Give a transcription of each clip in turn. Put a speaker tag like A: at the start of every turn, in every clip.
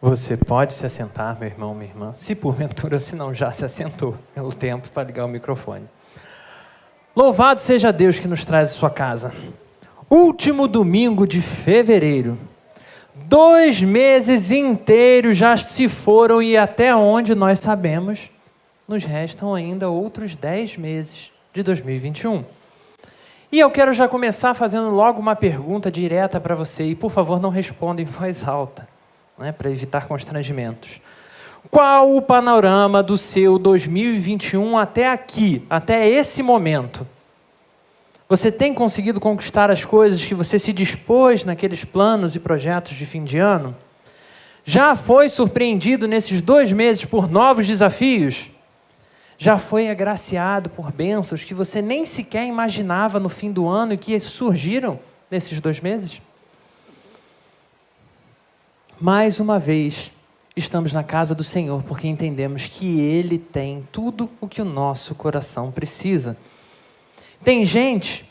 A: Você pode se assentar, meu irmão, minha irmã, se porventura, se não já se assentou, pelo tempo para ligar o microfone. Louvado seja Deus que nos traz a sua casa. Último domingo de fevereiro. 2 meses inteiros já se foram e até onde nós sabemos, nos restam ainda outros 10 meses de 2021. E eu quero já começar fazendo logo uma pergunta direta para você, e por favor não responda em voz alta, para evitar constrangimentos. Qual o panorama do seu 2021 até aqui, até esse momento? Você tem conseguido conquistar as coisas que você se dispôs naqueles planos e projetos de fim de ano? Já foi surpreendido nesses 2 meses por novos desafios? Já foi agraciado por bênçãos que você nem sequer imaginava no fim do ano e que surgiram nesses 2 meses? Mais uma vez, estamos na casa do Senhor porque entendemos que Ele tem tudo o que o nosso coração precisa. Tem gente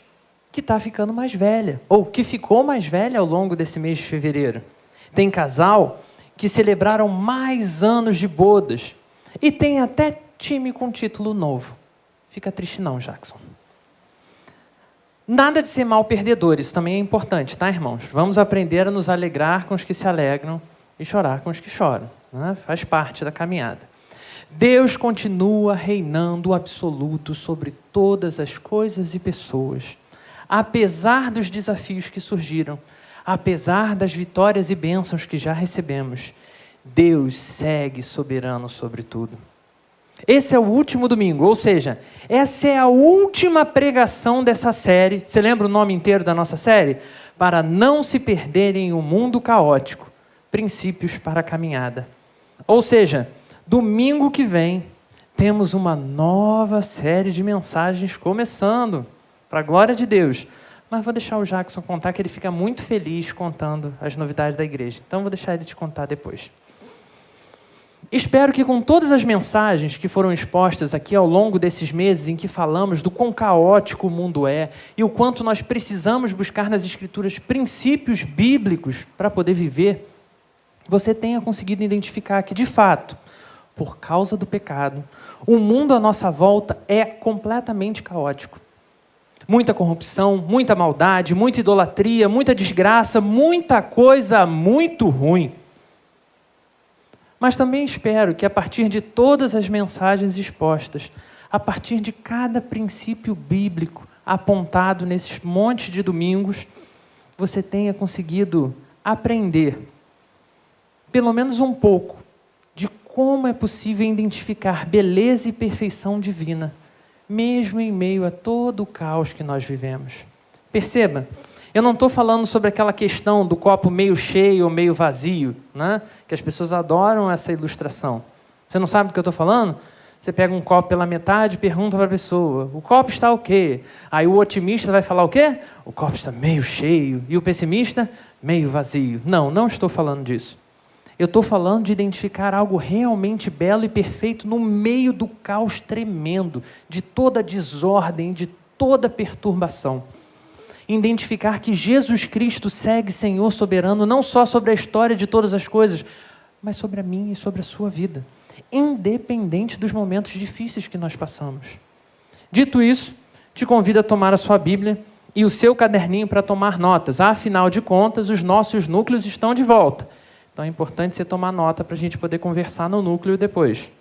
A: que está ficando mais velha, ou que ficou mais velha ao longo desse mês de fevereiro. Tem casal que celebraram mais anos de bodas. E tem até time com título novo. Fica triste não, Jackson. Nada de ser mal perdedor, isso também é importante, tá, irmãos? Vamos aprender a nos alegrar com os que se alegram e chorar com os que choram. Faz parte da caminhada. Deus continua reinando absoluto sobre todas as coisas e pessoas. Apesar dos desafios que surgiram, apesar das vitórias e bênçãos que já recebemos, Deus segue soberano sobre tudo. Esse é o último domingo, ou seja, essa é a última pregação dessa série. Você lembra o nome inteiro da nossa série? Para não se perderem em um mundo caótico, princípios para a caminhada. Ou seja, domingo que vem, temos uma nova série de mensagens começando, para a glória de Deus. Mas vou deixar o Jackson contar, que ele fica muito feliz contando as novidades da igreja. Então vou deixar ele te contar depois. Espero que com todas as mensagens que foram expostas aqui ao longo desses meses em que falamos do quão caótico o mundo é e o quanto nós precisamos buscar nas Escrituras princípios bíblicos para poder viver, você tenha conseguido identificar que, de fato, por causa do pecado, o mundo à nossa volta é completamente caótico. Muita corrupção, muita maldade, muita idolatria, muita desgraça, muita coisa muito ruim. Mas também espero que a partir de todas as mensagens expostas, a partir de cada princípio bíblico apontado nesses montes de domingos, você tenha conseguido aprender, pelo menos um pouco, de como é possível identificar beleza e perfeição divina, mesmo em meio a todo o caos que nós vivemos. Perceba, eu não estou falando sobre aquela questão do copo meio cheio ou meio vazio, que as pessoas adoram essa ilustração. Você não sabe do que eu estou falando? Você pega um copo pela metade e pergunta para a pessoa, o copo está o quê? Aí o otimista vai falar o quê? O copo está meio cheio. E o pessimista, meio vazio. Não estou falando disso. Eu estou falando de identificar algo realmente belo e perfeito no meio do caos tremendo, de toda desordem, de toda perturbação. Identificar que Jesus Cristo segue Senhor soberano, não só sobre a história de todas as coisas, mas sobre a minha e sobre a sua vida, independente dos momentos difíceis que nós passamos. Dito isso, te convido a tomar a sua Bíblia e o seu caderninho para tomar notas. Afinal de contas, os nossos núcleos estão de volta. Então é importante você tomar nota para a gente poder conversar no núcleo depois.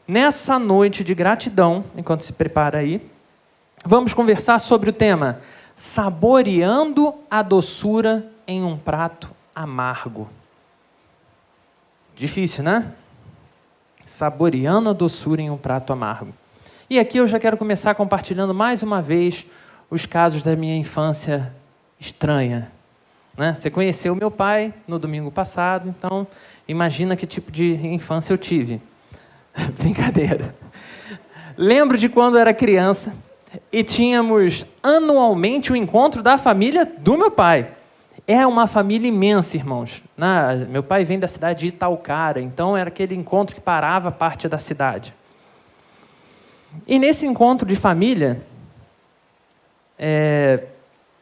A: Nessa noite de gratidão, enquanto se prepara aí, vamos conversar sobre o tema saboreando a doçura em um prato amargo. Difícil, né? Saboreando a doçura em um prato amargo. E aqui eu já quero começar compartilhando mais uma vez os casos da minha infância estranha. Você conheceu meu pai no domingo passado, então imagina que tipo de infância eu tive. Brincadeira. Lembro de quando eu era criança e tínhamos anualmente o encontro da família do meu pai. É uma família imensa, irmãos. Meu pai vem da cidade de Itaucara, então era aquele encontro que parava parte da cidade. E nesse encontro de família,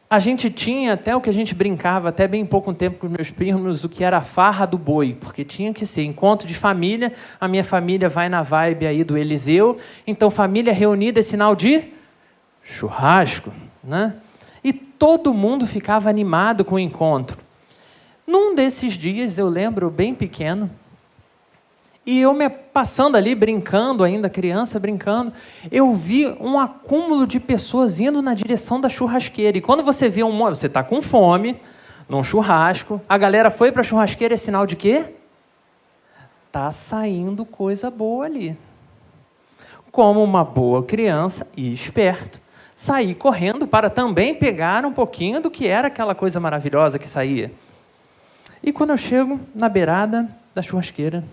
A: A gente tinha até o que a gente brincava, até bem pouco tempo com os meus primos, o que era a farra do boi, porque tinha que ser encontro de família, a minha família vai na vibe aí do Eliseu, então família reunida é sinal de churrasco, né? E todo mundo ficava animado com o encontro. Num desses dias, eu lembro, bem pequeno, e eu me passando ali, brincando ainda, criança brincando, eu vi um acúmulo de pessoas indo na direção da churrasqueira. E quando você vê você está com fome, num churrasco, a galera foi para a churrasqueira, é sinal de quê? Está saindo coisa boa ali. Como uma boa criança e esperto, saí correndo para também pegar um pouquinho do que era aquela coisa maravilhosa que saía. E quando eu chego na beirada da churrasqueira,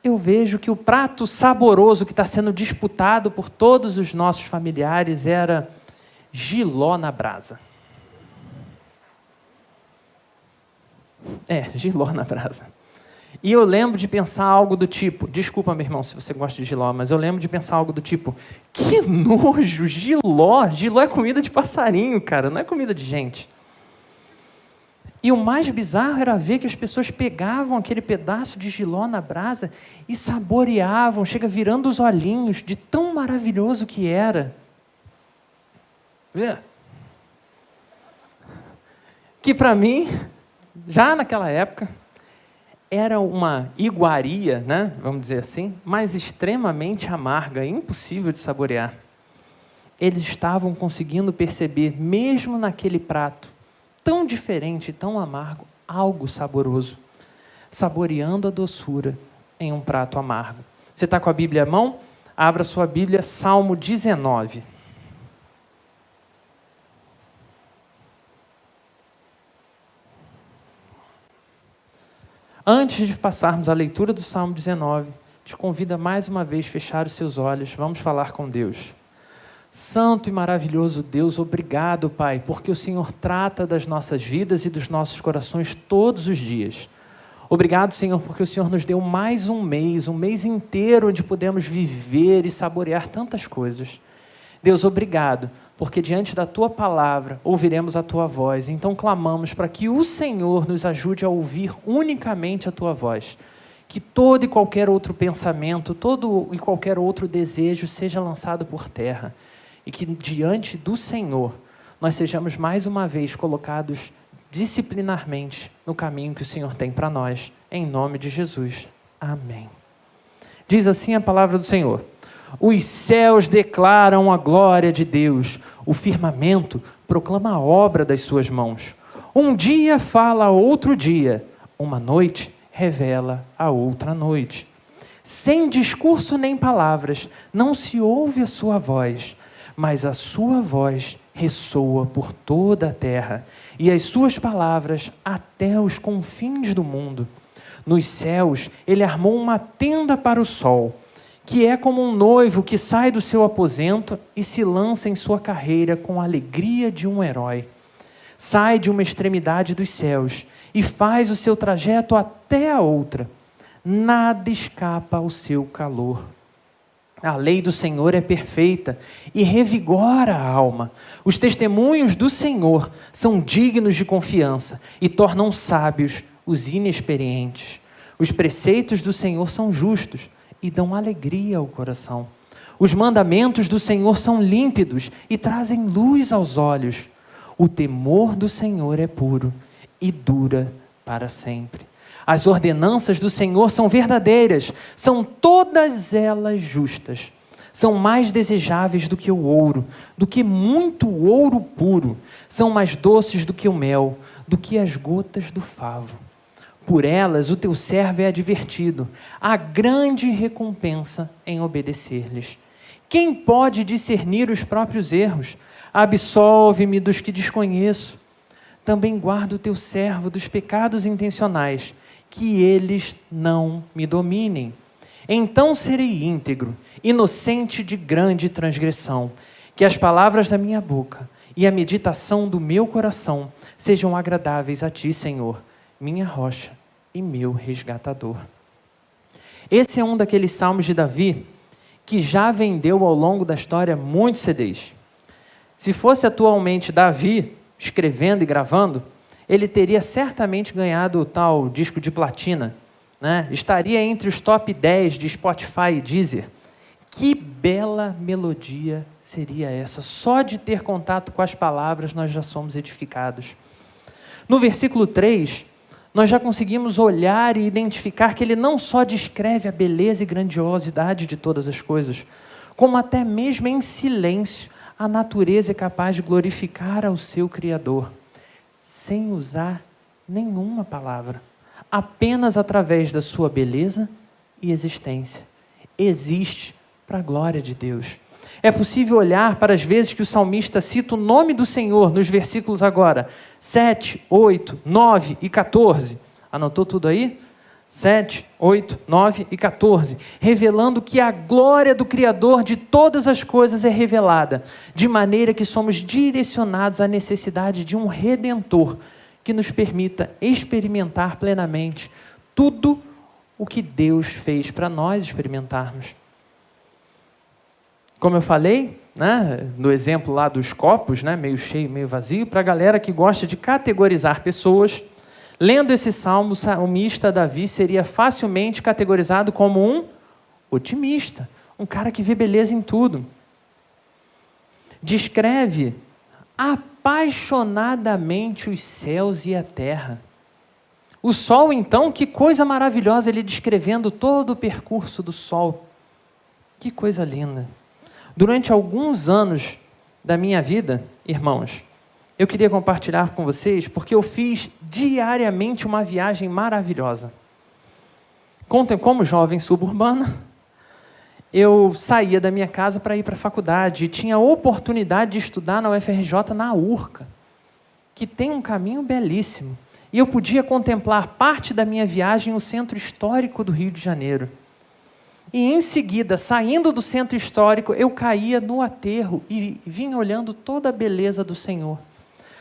A: eu vejo que o prato saboroso que está sendo disputado por todos os nossos familiares era jiló na brasa. Jiló na brasa. E eu lembro de pensar algo do tipo, desculpa, meu irmão, se você gosta de jiló, mas eu lembro de pensar algo do tipo, que nojo, jiló! Jiló é comida de passarinho, cara, não é comida de gente. E o mais bizarro era ver que as pessoas pegavam aquele pedaço de jiló na brasa e saboreavam, chega virando os olhinhos de tão maravilhoso que era. Que para mim, já naquela época, era uma iguaria, né, vamos dizer assim, mas extremamente amarga, impossível de saborear. Eles estavam conseguindo perceber, mesmo naquele prato, tão diferente, tão amargo, algo saboroso, saboreando a doçura em um prato amargo. Você está com a Bíblia à mão? Abra sua Bíblia, Salmo 19. Antes de passarmos à leitura do Salmo 19, te convido a mais uma vez fechar os seus olhos, vamos falar com Deus. Santo e maravilhoso Deus, obrigado, Pai, porque o Senhor trata das nossas vidas e dos nossos corações todos os dias. Obrigado, Senhor, porque o Senhor nos deu mais um mês inteiro onde podemos viver e saborear tantas coisas. Deus, obrigado, porque diante da Tua palavra ouviremos a Tua voz. Então clamamos para que o Senhor nos ajude a ouvir unicamente a Tua voz. Que todo e qualquer outro pensamento, todo e qualquer outro desejo seja lançado por terra. E que diante do Senhor, nós sejamos mais uma vez colocados disciplinarmente no caminho que o Senhor tem para nós, em nome de Jesus. Amém. Diz assim a palavra do Senhor: os céus declaram a glória de Deus, o firmamento proclama a obra das suas mãos. Um dia fala a outro dia, uma noite revela a outra noite. Sem discurso nem palavras, não se ouve a sua voz, mas a sua voz ressoa por toda a terra, e as suas palavras até os confins do mundo. Nos céus, ele armou uma tenda para o sol, que é como um noivo que sai do seu aposento e se lança em sua carreira com a alegria de um herói. Sai de uma extremidade dos céus e faz o seu trajeto até a outra. Nada escapa ao seu calor. A lei do Senhor é perfeita e revigora a alma. Os testemunhos do Senhor são dignos de confiança e tornam sábios os inexperientes. Os preceitos do Senhor são justos e dão alegria ao coração. Os mandamentos do Senhor são límpidos e trazem luz aos olhos. O temor do Senhor é puro e dura para sempre. As ordenanças do Senhor são verdadeiras, são todas elas justas. São mais desejáveis do que o ouro, do que muito ouro puro. São mais doces do que o mel, do que as gotas do favo. Por elas o teu servo é advertido. Há grande recompensa em obedecer-lhes. Quem pode discernir os próprios erros? Absolve-me dos que desconheço. Também guarda o teu servo dos pecados intencionais, que eles não me dominem. Então serei íntegro, inocente de grande transgressão. Que as palavras da minha boca e a meditação do meu coração sejam agradáveis a ti, Senhor, minha rocha e meu resgatador. Esse é um daqueles salmos de Davi que já vendeu ao longo da história muitos CDs. Se fosse atualmente Davi escrevendo e gravando, ele teria certamente ganhado o tal disco de platina, né? Estaria entre os top 10 de Spotify e Deezer. Que bela melodia seria essa! Só de ter contato com as palavras nós já somos edificados. No versículo 3, nós já conseguimos olhar e identificar que ele não só descreve a beleza e grandiosidade de todas as coisas, como até mesmo em silêncio a natureza é capaz de glorificar ao seu Criador, sem usar nenhuma palavra, apenas através da sua beleza e existência. Existe para a glória de Deus. É possível olhar para as vezes que o salmista cita o nome do Senhor nos versículos agora, 7, 8, 9 e 14. Anotou tudo aí? 7, 8, 9 e 14. Revelando que a glória do Criador de todas as coisas é revelada, de maneira que somos direcionados à necessidade de um Redentor que nos permita experimentar plenamente tudo o que Deus fez para nós experimentarmos. Como eu falei, né, no exemplo lá dos copos, né, meio cheio, meio vazio, para a galera que gosta de categorizar pessoas, lendo esse salmo, o salmista Davi seria facilmente categorizado como um otimista, um cara que vê beleza em tudo. Descreve apaixonadamente os céus e a terra. O sol, então, que coisa maravilhosa, ele descrevendo todo o percurso do sol. Que coisa linda. Durante alguns anos da minha vida, irmãos, eu queria compartilhar com vocês, porque eu fiz diariamente uma viagem maravilhosa. Como jovem suburbano, eu saía da minha casa para ir para a faculdade e tinha a oportunidade de estudar na UFRJ, na URCA, que tem um caminho belíssimo. E eu podia contemplar parte da minha viagem no centro histórico do Rio de Janeiro. E em seguida, saindo do centro histórico, eu caía no aterro e vinha olhando toda a beleza do Senhor.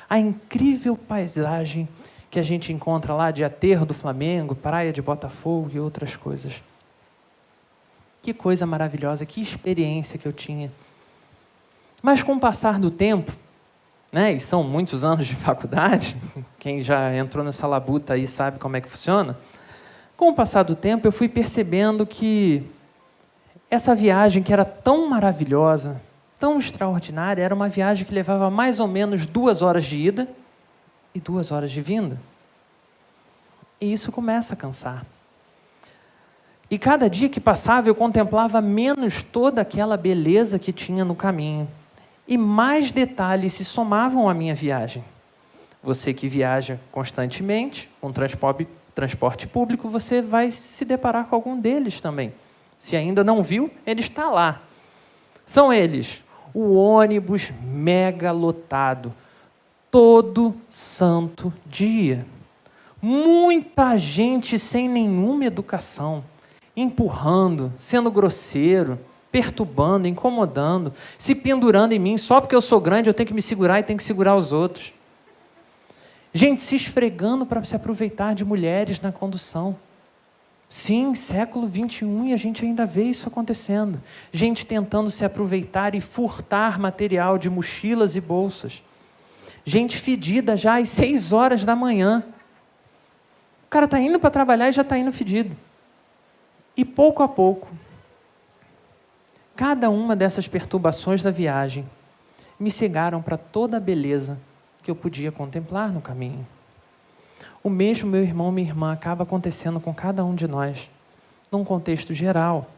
A: A incrível paisagem que a gente encontra lá de Aterro do Flamengo, Praia de Botafogo e outras coisas. Que coisa maravilhosa, que experiência que eu tinha. Mas com o passar do tempo, né, e são muitos anos de faculdade, quem já entrou nessa labuta aí sabe como é que funciona, com o passar do tempo eu fui percebendo que essa viagem que era tão maravilhosa, tão extraordinária, era uma viagem que levava mais ou menos 2 horas de ida e 2 horas de vinda. E isso começa a cansar. E cada dia que passava eu contemplava menos toda aquela beleza que tinha no caminho. E mais detalhes se somavam à minha viagem. Você que viaja constantemente com transporte público, você vai se deparar com algum deles também. Se ainda não viu, ele está lá. São eles: o ônibus mega lotado, todo santo dia. Muita gente sem nenhuma educação, empurrando, sendo grosseiro, perturbando, incomodando, se pendurando em mim. Só porque eu sou grande eu tenho que me segurar e tenho que segurar os outros. Gente se esfregando para se aproveitar de mulheres na condução. Sim, século 21 e a gente ainda vê isso acontecendo. Gente tentando se aproveitar e furtar material de mochilas e bolsas. Gente fedida já às 6 horas da manhã. O cara está indo para trabalhar e já está indo fedido. E pouco a pouco, cada uma dessas perturbações da viagem me cegaram para toda a beleza que eu podia contemplar no caminho. O mesmo, meu irmão, minha irmã, acaba acontecendo com cada um de nós, num contexto geral.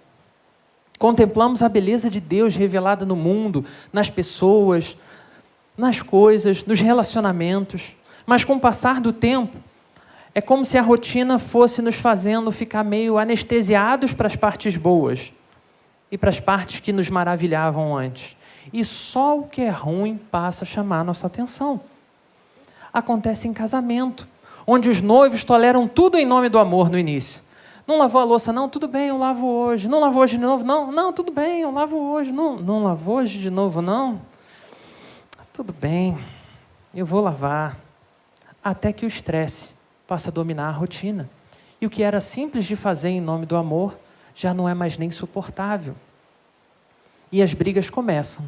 A: Contemplamos a beleza de Deus revelada no mundo, nas pessoas, nas coisas, nos relacionamentos, mas com o passar do tempo, é como se a rotina fosse nos fazendo ficar meio anestesiados para as partes boas e para as partes que nos maravilhavam antes. E só o que é ruim passa a chamar a nossa atenção. Acontece em casamento, onde os noivos toleram tudo em nome do amor no início. Não lavou a louça? Não, tudo bem, eu lavo hoje. Não lavou hoje de novo? Não, tudo bem, eu lavo hoje. Não lavou hoje de novo, não? Tudo bem, eu vou lavar. Até que o estresse passa a dominar a rotina. E o que era simples de fazer em nome do amor, já não é mais nem suportável. E as brigas começam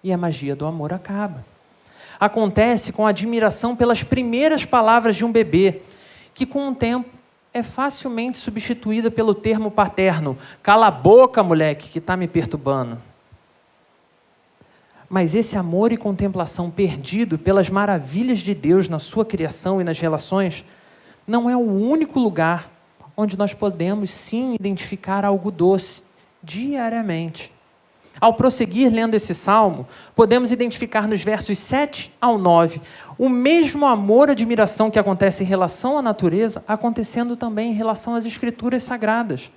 A: e a magia do amor acaba. Acontece com a admiração pelas primeiras palavras de um bebê, que com o tempo é facilmente substituída pelo termo paterno: cala a boca, moleque, que está me perturbando. Mas esse amor e contemplação perdido pelas maravilhas de Deus na sua criação e nas relações, não é o único lugar onde nós podemos sim identificar algo doce diariamente. Ao prosseguir lendo esse salmo, podemos identificar nos versos 7 ao 9 o mesmo amor e admiração que acontece em relação à natureza, acontecendo também em relação às Escrituras Sagradas.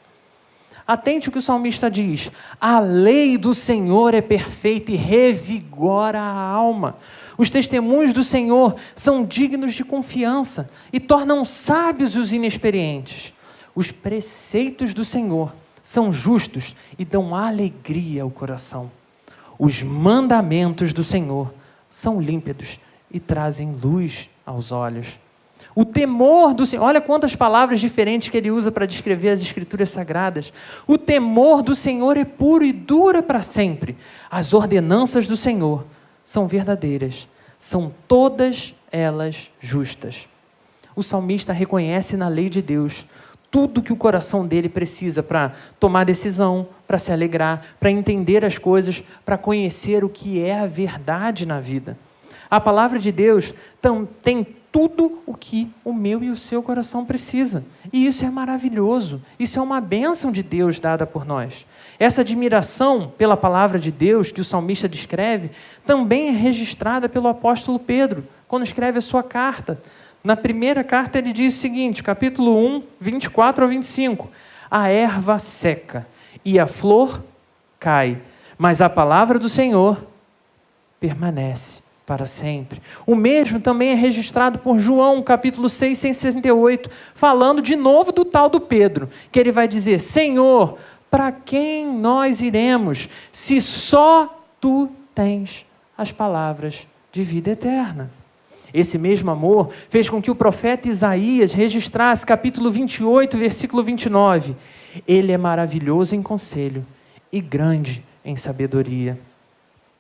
A: Atente o que o salmista diz: a lei do Senhor é perfeita e revigora a alma. Os testemunhos do Senhor são dignos de confiança e tornam sábios os inexperientes. Os preceitos do Senhor são justos e dão alegria ao coração. Os mandamentos do Senhor são límpidos e trazem luz aos olhos. O temor do Senhor, olha quantas palavras diferentes que ele usa para descrever as Escrituras Sagradas. O temor do Senhor é puro e dura para sempre. As ordenanças do Senhor são verdadeiras, são todas elas justas. O salmista reconhece na lei de Deus tudo que o coração dele precisa para tomar decisão, para se alegrar, para entender as coisas, para conhecer o que é a verdade na vida. A palavra de Deus tem tudo o que o meu e o seu coração precisa. E isso é maravilhoso. Isso é uma bênção de Deus dada por nós. Essa admiração pela palavra de Deus que o salmista descreve também é registrada pelo apóstolo Pedro, quando escreve a sua carta. Na primeira carta ele diz o seguinte, capítulo 1, 24 ao 25. A erva seca e a flor cai, mas a palavra do Senhor permanece para sempre. O mesmo também é registrado por João, capítulo 6, 168, falando de novo do tal do Pedro, que ele vai dizer: Senhor, para quem nós iremos, se só Tu tens as palavras de vida eterna? Esse mesmo amor fez com que o profeta Isaías registrasse, capítulo 28, versículo 29, Ele é maravilhoso em conselho e grande em sabedoria.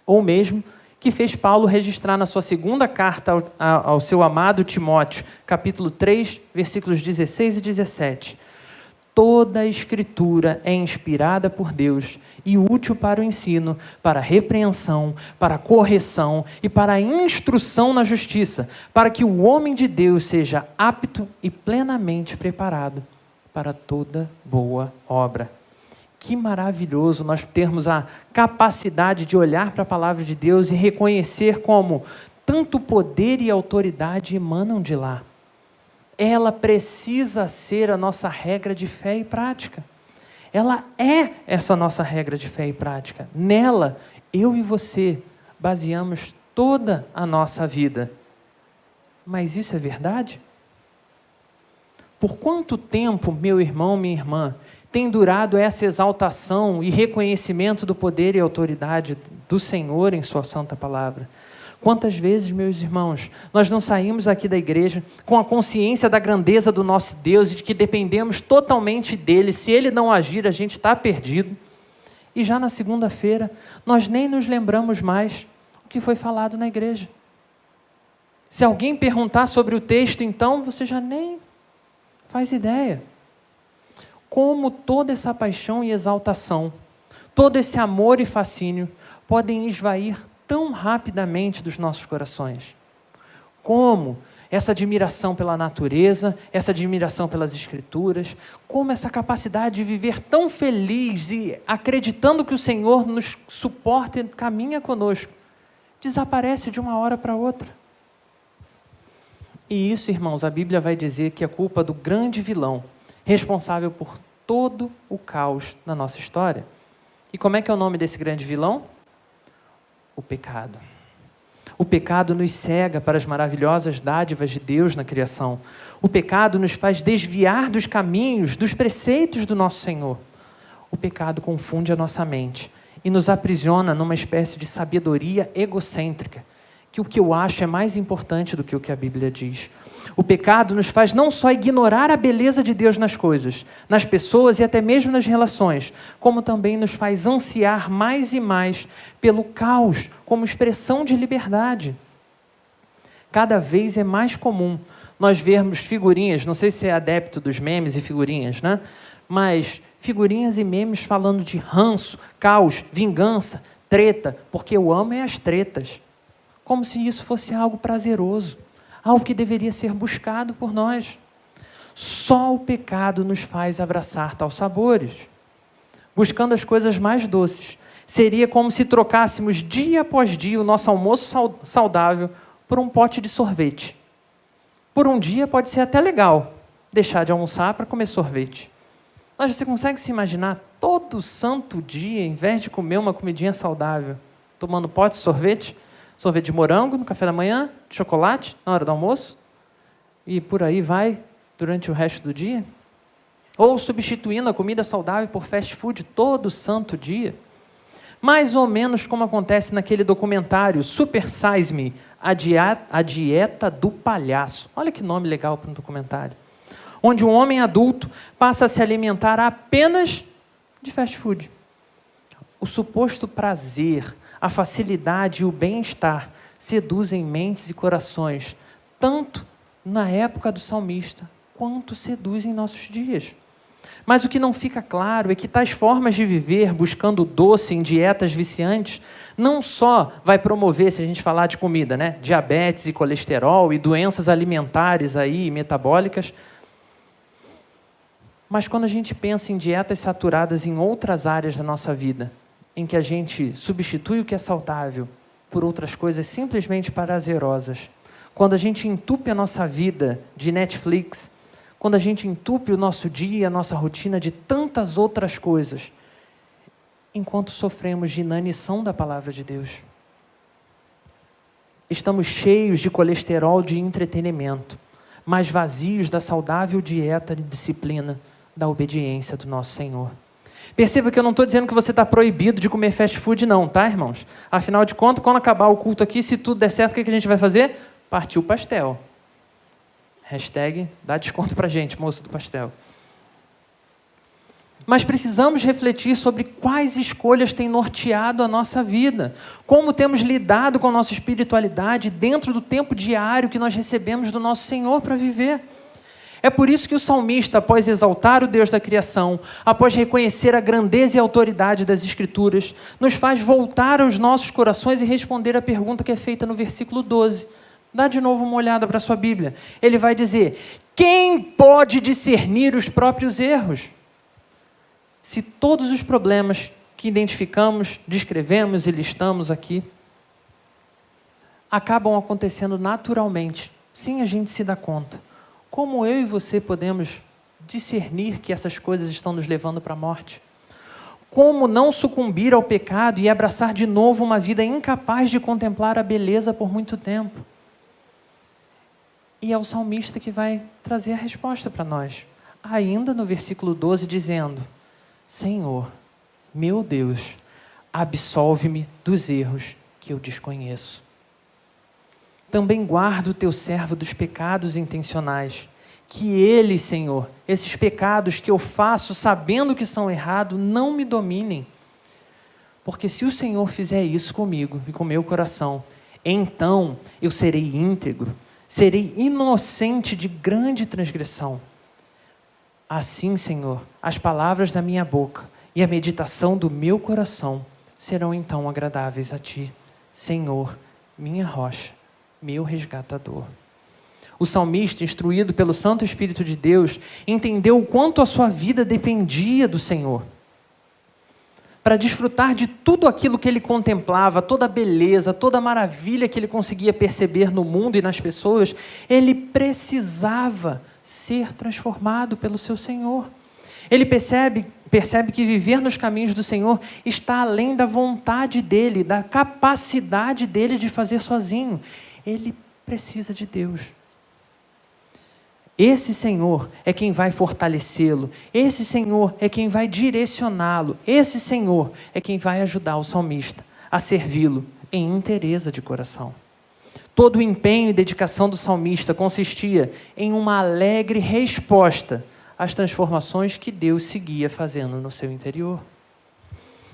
A: Ou mesmo que fez Paulo registrar na sua segunda carta ao seu amado Timóteo, capítulo 3, versículos 16 e 17. Toda a Escritura é inspirada por Deus e útil para o ensino, para a repreensão, para a correção e para a instrução na justiça, para que o homem de Deus seja apto e plenamente preparado para toda boa obra. Que maravilhoso nós termos a capacidade de olhar para a palavra de Deus e reconhecer como tanto poder e autoridade emanam de lá. Ela precisa ser a nossa regra de fé e prática. Ela é essa nossa regra de fé e prática. Nela, eu e você baseamos toda a nossa vida. Mas isso é verdade? Por quanto tempo, meu irmão, minha irmã, tem durado essa exaltação e reconhecimento do poder e autoridade do Senhor em sua santa palavra? Quantas vezes, meus irmãos, nós não saímos aqui da igreja com a consciência da grandeza do nosso Deus e de que dependemos totalmente dele. Se ele não agir, a gente está perdido. E já na segunda-feira, nós nem nos lembramos mais o que foi falado na igreja. Se alguém perguntar sobre o texto, então, você já nem faz ideia. Como toda essa paixão e exaltação, todo esse amor e fascínio podem esvair tão rapidamente dos nossos corações. Como essa admiração pela natureza, essa admiração pelas Escrituras, como essa capacidade de viver tão feliz e acreditando que o Senhor nos suporta e caminha conosco, desaparece de uma hora para outra. E isso, irmãos, a Bíblia vai dizer que é culpa do grande vilão, responsável por todo o caos na nossa história. E como é que é o nome desse grande vilão? O pecado. O pecado nos cega para as maravilhosas dádivas de Deus na criação. O pecado nos faz desviar dos caminhos, dos preceitos do nosso Senhor. O pecado confunde a nossa mente e nos aprisiona numa espécie de sabedoria egocêntrica, que o que eu acho é mais importante do que o que a Bíblia diz. O pecado nos faz não só ignorar a beleza de Deus nas coisas, nas pessoas e até mesmo nas relações, como também nos faz ansiar mais e mais pelo caos como expressão de liberdade. Cada vez é mais comum nós vermos figurinhas, não sei se é adepto dos memes e figurinhas, né? Mas figurinhas e memes falando de ranço, caos, vingança, treta, porque eu amo é as tretas. Como se isso fosse algo prazeroso, algo que deveria ser buscado por nós. Só o pecado nos faz abraçar tais sabores, buscando as coisas mais doces. Seria como se trocássemos dia após dia o nosso almoço saudável por um pote de sorvete. Por um dia pode ser até legal deixar de almoçar para comer sorvete. Mas você consegue se imaginar todo santo dia, em vez de comer uma comidinha saudável, tomando pote de sorvete? Sorvete de morango no café da manhã, de chocolate na hora do almoço, e por aí vai durante o resto do dia? Ou substituindo a comida saudável por fast food todo santo dia? Mais ou menos como acontece naquele documentário Super Size Me, a dieta do palhaço. Olha que nome legal para um documentário. Onde um homem adulto passa a se alimentar apenas de fast food. O suposto prazer, a facilidade e o bem-estar seduzem mentes e corações, tanto na época do salmista, quanto seduzem nossos dias. Mas o que não fica claro é que tais formas de viver, buscando doce em dietas viciantes, não só vai promover, se a gente falar de comida, né, diabetes e colesterol e doenças alimentares aí, metabólicas, mas quando a gente pensa em dietas saturadas em outras áreas da nossa vida, em que a gente substitui o que é saudável por outras coisas simplesmente prazerosas, quando a gente entupe a nossa vida de Netflix, quando a gente entupe o nosso dia, a nossa rotina de tantas outras coisas, enquanto sofremos de inanição da palavra de Deus. Estamos cheios de colesterol de entretenimento, mas vazios da saudável dieta de disciplina da obediência do nosso Senhor. Perceba que eu não estou dizendo que você está proibido de comer fast food não, tá, irmãos? Afinal de contas, quando acabar o culto aqui, se tudo der certo, o que a gente vai fazer? Partir o pastel. Hashtag dá desconto pra gente, moço do pastel. Mas precisamos refletir sobre quais escolhas têm norteado a nossa vida, como temos lidado com a nossa espiritualidade dentro do tempo diário que nós recebemos do nosso Senhor para viver. É por isso que o salmista, após exaltar o Deus da criação, após reconhecer a grandeza e a autoridade das Escrituras, nos faz voltar aos nossos corações e responder a pergunta que é feita no versículo 12. Dá de novo uma olhada para a sua Bíblia. Ele vai dizer: quem pode discernir os próprios erros? Se todos os problemas que identificamos, descrevemos e listamos aqui, acabam acontecendo naturalmente, sem a gente se dar conta, como eu e você podemos discernir que essas coisas estão nos levando para a morte? Como não sucumbir ao pecado e abraçar de novo uma vida incapaz de contemplar a beleza por muito tempo? E é o salmista que vai trazer a resposta para nós. Ainda no versículo 12, dizendo: Senhor, meu Deus, absolve-me dos erros que eu desconheço. Também guarda o teu servo dos pecados intencionais. Que eles, Senhor, esses pecados que eu faço sabendo que são errados, não me dominem. Porque se o Senhor fizer isso comigo e com meu coração, então eu serei íntegro, serei inocente de grande transgressão. Assim, Senhor, as palavras da minha boca e a meditação do meu coração serão então agradáveis a Ti, Senhor, minha rocha, meu resgatador. O salmista, instruído pelo Santo Espírito de Deus, entendeu o quanto a sua vida dependia do Senhor. Para desfrutar de tudo aquilo que ele contemplava, toda a beleza, toda a maravilha que ele conseguia perceber no mundo e nas pessoas, ele precisava ser transformado pelo seu Senhor. Ele percebe que viver nos caminhos do Senhor está além da vontade dele, da capacidade dele de fazer sozinho. Ele precisa de Deus. Esse Senhor é quem vai fortalecê-lo. Esse Senhor é quem vai direcioná-lo. Esse Senhor é quem vai ajudar o salmista a servi-lo em inteireza de coração. Todo o empenho e dedicação do salmista consistia em uma alegre resposta às transformações que Deus seguia fazendo no seu interior.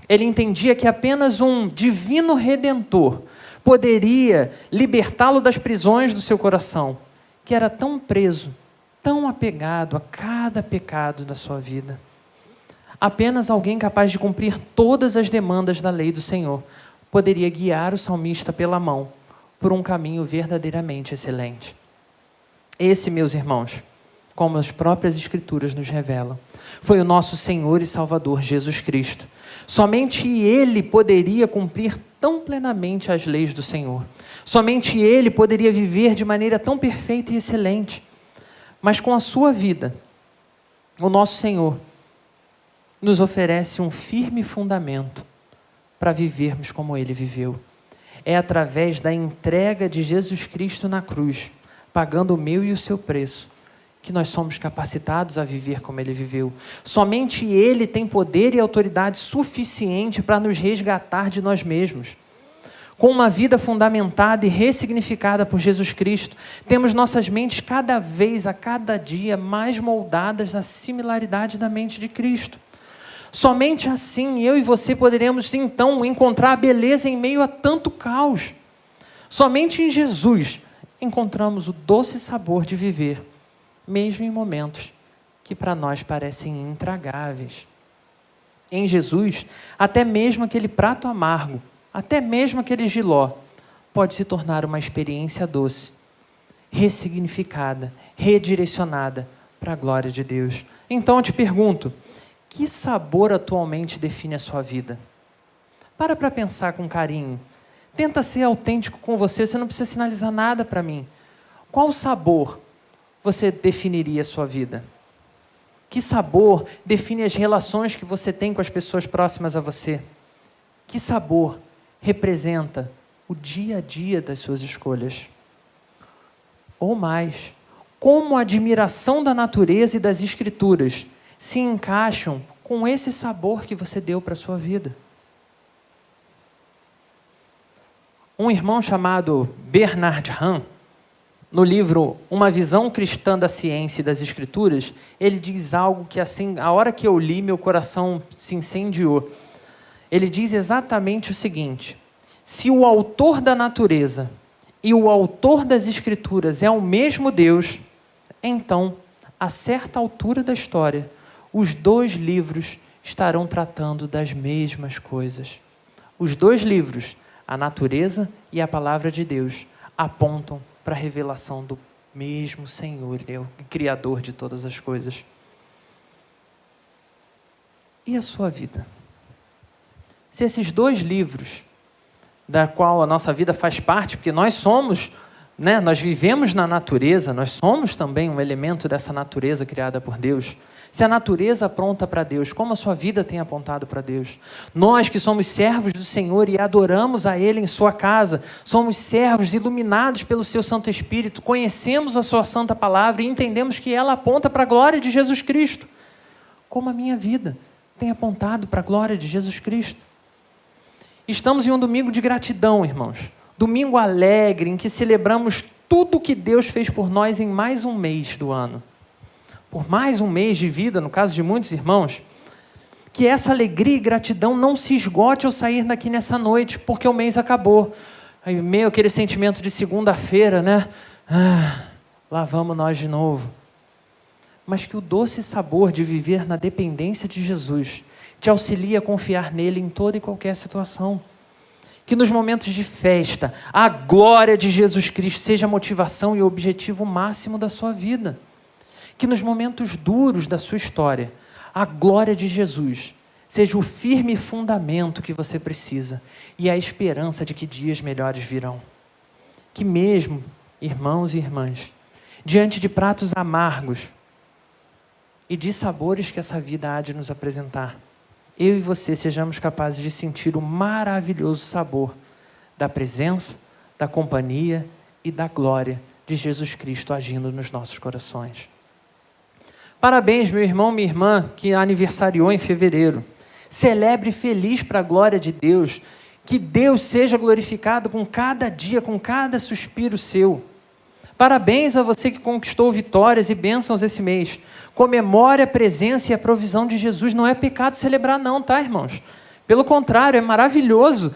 A: Ele entendia que apenas um divino redentor poderia libertá-lo das prisões do seu coração, que era tão preso, tão apegado a cada pecado da sua vida. Apenas alguém capaz de cumprir todas as demandas da lei do Senhor poderia guiar o salmista pela mão por um caminho verdadeiramente excelente. Esse, meus irmãos, como as próprias Escrituras nos revelam, foi o nosso Senhor e Salvador Jesus Cristo. Somente Ele poderia cumprir tão plenamente as leis do Senhor. Somente Ele poderia viver de maneira tão perfeita e excelente. Mas com a sua vida, o nosso Senhor nos oferece um firme fundamento para vivermos como Ele viveu. É através da entrega de Jesus Cristo na cruz, pagando o meu e o seu preço, que nós somos capacitados a viver como Ele viveu. Somente Ele tem poder e autoridade suficiente para nos resgatar de nós mesmos. Com uma vida fundamentada e ressignificada por Jesus Cristo, temos nossas mentes cada vez, a cada dia, mais moldadas à similaridade da mente de Cristo. Somente assim eu e você poderemos então encontrar a beleza em meio a tanto caos. Somente em Jesus encontramos o doce sabor de viver, mesmo em momentos que para nós parecem intragáveis. Em Jesus, até mesmo aquele prato amargo, até mesmo aquele jiló, pode se tornar uma experiência doce, ressignificada, redirecionada para a glória de Deus. Então eu te pergunto, que sabor atualmente define a sua vida? Para pensar com carinho. Tenta ser autêntico com você não precisa sinalizar nada para mim. Qual sabor você definiria a sua vida? Que sabor define as relações que você tem com as pessoas próximas a você? Que sabor representa o dia a dia das suas escolhas? Ou mais, como a admiração da natureza e das Escrituras se encaixam com esse sabor que você deu para a sua vida? Um irmão chamado Bernard Hahn, no livro Uma Visão Cristã da Ciência e das Escrituras, ele diz algo que, assim, a hora que eu li, meu coração se incendiou. Ele diz exatamente o seguinte: se o autor da natureza e o autor das Escrituras é o mesmo Deus, então, a certa altura da história, os dois livros estarão tratando das mesmas coisas. Os dois livros, a natureza e a palavra de Deus, apontam para a revelação do mesmo Senhor, Ele é o Criador de todas as coisas. E a sua vida? Se esses dois livros, da qual a nossa vida faz parte, porque nós somos, nós vivemos na natureza, nós somos também um elemento dessa natureza criada por Deus. Se a natureza aponta para Deus, como a sua vida tem apontado para Deus? Nós que somos servos do Senhor e adoramos a Ele em sua casa, somos servos iluminados pelo seu Santo Espírito, conhecemos a sua santa palavra e entendemos que ela aponta para a glória de Jesus Cristo. Como a minha vida tem apontado para a glória de Jesus Cristo? Estamos em um domingo de gratidão, irmãos. Domingo alegre, em que celebramos tudo que Deus fez por nós em mais um mês do ano. Por mais um mês de vida, no caso de muitos irmãos, que essa alegria e gratidão não se esgote ao sair daqui nessa noite, porque o mês acabou. Aí meio aquele sentimento de segunda-feira, lá vamos nós de novo. Mas que o doce sabor de viver na dependência de Jesus te auxilie a confiar nele em toda e qualquer situação. Que nos momentos de festa, a glória de Jesus Cristo seja a motivação e o objetivo máximo da sua vida. Que nos momentos duros da sua história, a glória de Jesus seja o firme fundamento que você precisa e a esperança de que dias melhores virão. Que mesmo, irmãos e irmãs, diante de pratos amargos e de sabores que essa vida há de nos apresentar, eu e você sejamos capazes de sentir o maravilhoso sabor da presença, da companhia e da glória de Jesus Cristo agindo nos nossos corações. Parabéns, meu irmão, minha irmã, que aniversariou em fevereiro. Celebre feliz para a glória de Deus Que Deus seja glorificado com cada dia, com cada suspiro seu. Parabéns a você que conquistou vitórias e bênçãos esse mês. Comemore a presença e a provisão de Jesus. Não é pecado celebrar não, tá, irmãos? Pelo contrário, é maravilhoso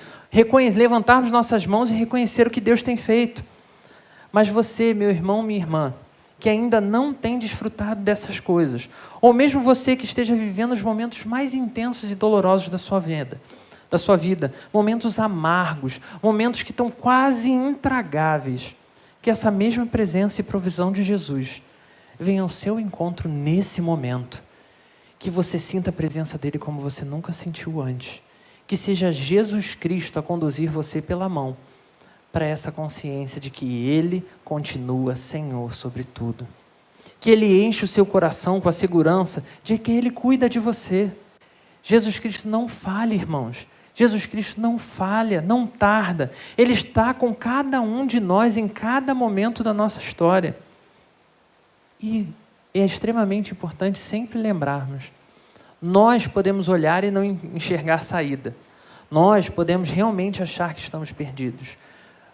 A: levantarmos nossas mãos e reconhecer o que Deus tem feito. Mas você, meu irmão, minha irmã, que ainda não tem desfrutado dessas coisas, ou mesmo você que esteja vivendo os momentos mais intensos e dolorosos da sua vida, momentos amargos, momentos que estão quase intragáveis, que essa mesma presença e provisão de Jesus venha ao seu encontro nesse momento, que você sinta a presença dele como você nunca sentiu antes, que seja Jesus Cristo a conduzir você pela mão para essa consciência de que ele continua Senhor sobre tudo, que ele enche o seu coração com a segurança de que ele cuida de você. Jesus Cristo não falha, irmãos. Jesus Cristo não falha, não tarda. Ele está com cada um de nós em cada momento da nossa história. E é extremamente importante sempre lembrarmos, nós podemos olhar e não enxergar saída. Nós podemos realmente achar que estamos perdidos.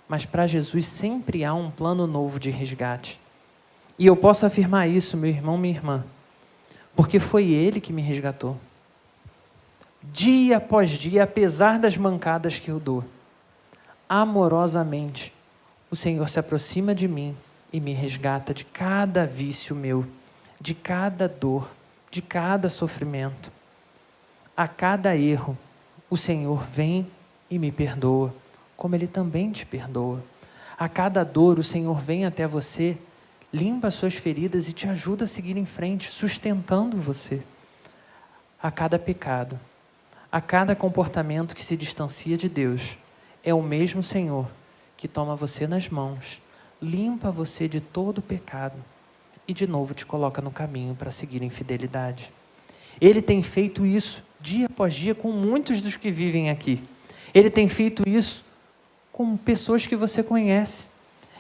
A: Mas para Jesus sempre há um plano novo de resgate. E eu posso afirmar isso, meu irmão, minha irmã, porque foi Ele que me resgatou. Dia após dia, apesar das mancadas que eu dou, amorosamente, o Senhor se aproxima de mim e me resgata de cada vício meu, de cada dor, de cada sofrimento. A cada erro, o Senhor vem e me perdoa, como Ele também te perdoa. A cada dor, o Senhor vem até você, limpa as suas feridas e te ajuda a seguir em frente, sustentando você. A cada pecado, a cada comportamento que se distancia de Deus, é o mesmo Senhor que toma você nas mãos, limpa você de todo pecado e de novo te coloca no caminho para seguir em fidelidade. Ele tem feito isso dia após dia com muitos dos que vivem aqui. Ele tem feito isso com pessoas que você conhece.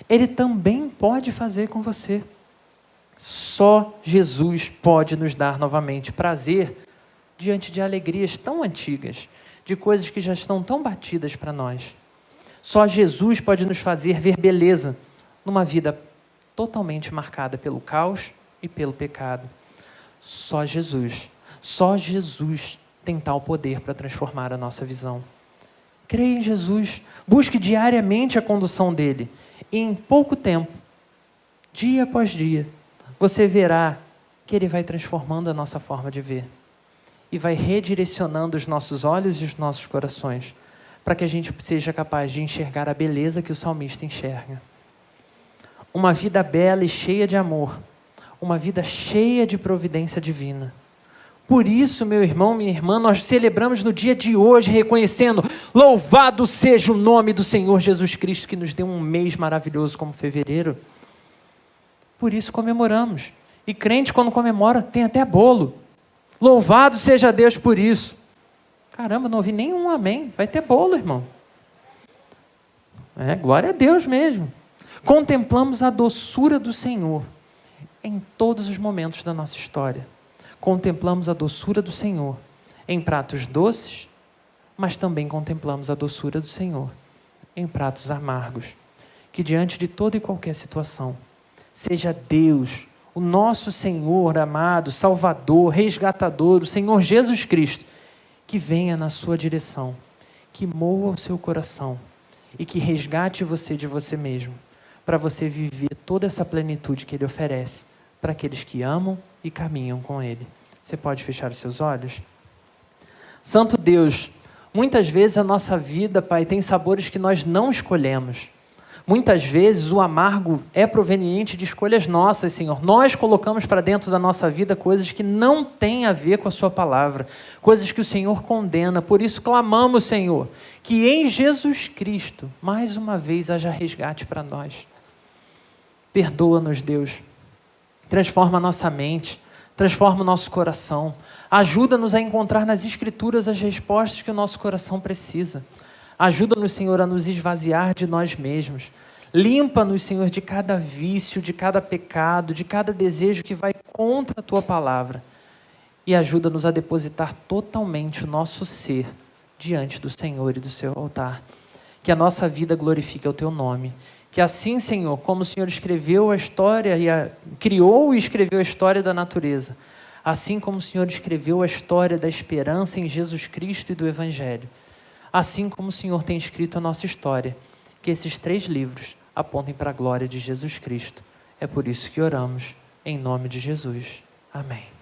A: Ele também pode fazer com você. Só Jesus pode nos dar novamente prazer diante de alegrias tão antigas, de coisas que já estão tão batidas para nós. Só Jesus pode nos fazer ver beleza numa vida totalmente marcada pelo caos e pelo pecado. Só Jesus tem tal poder para transformar a nossa visão. Creia em Jesus, busque diariamente a condução dele. E em pouco tempo, dia após dia, você verá que ele vai transformando a nossa forma de ver. E vai redirecionando os nossos olhos e os nossos corações, para que a gente seja capaz de enxergar a beleza que o salmista enxerga. Uma vida bela e cheia de amor, uma vida cheia de providência divina. Por isso, meu irmão, minha irmã, nós celebramos no dia de hoje, reconhecendo, louvado seja o nome do Senhor Jesus Cristo, que nos deu um mês maravilhoso como fevereiro. Por isso comemoramos. E crente, quando comemora, tem até bolo. Louvado seja Deus por isso. Caramba, não ouvi nenhum amém. Vai ter bolo, irmão. Glória a Deus mesmo. Contemplamos a doçura do Senhor em todos os momentos da nossa história. Contemplamos a doçura do Senhor em pratos doces, mas também contemplamos a doçura do Senhor em pratos amargos. Que diante de toda e qualquer situação, seja Deus, o nosso Senhor amado, Salvador, Resgatador, o Senhor Jesus Cristo, que venha na sua direção, que moa o seu coração e que resgate você de você mesmo, para você viver toda essa plenitude que Ele oferece para aqueles que amam e caminham com Ele. Você pode fechar os seus olhos? Santo Deus, muitas vezes a nossa vida, Pai, tem sabores que nós não escolhemos. Muitas vezes o amargo é proveniente de escolhas nossas, Senhor. Nós colocamos para dentro da nossa vida coisas que não têm a ver com a Sua palavra, coisas que o Senhor condena. Por isso clamamos, Senhor, que em Jesus Cristo, mais uma vez, haja resgate para nós. Perdoa-nos, Deus. Transforma a nossa mente, transforma o nosso coração. Ajuda-nos a encontrar nas Escrituras as respostas que o nosso coração precisa. Ajuda-nos, Senhor, a nos esvaziar de nós mesmos. Limpa-nos, Senhor, de cada vício, de cada pecado, de cada desejo que vai contra a Tua palavra. E ajuda-nos a depositar totalmente o nosso ser diante do Senhor e do seu altar. Que a nossa vida glorifique o teu nome. Que assim, Senhor, como o Senhor escreveu a história, criou e escreveu a história da natureza, assim como o Senhor escreveu a história da esperança em Jesus Cristo e do Evangelho, assim como o Senhor tem escrito a nossa história, que esses 3 livros apontem para a glória de Jesus Cristo. É por isso que oramos, em nome de Jesus. Amém.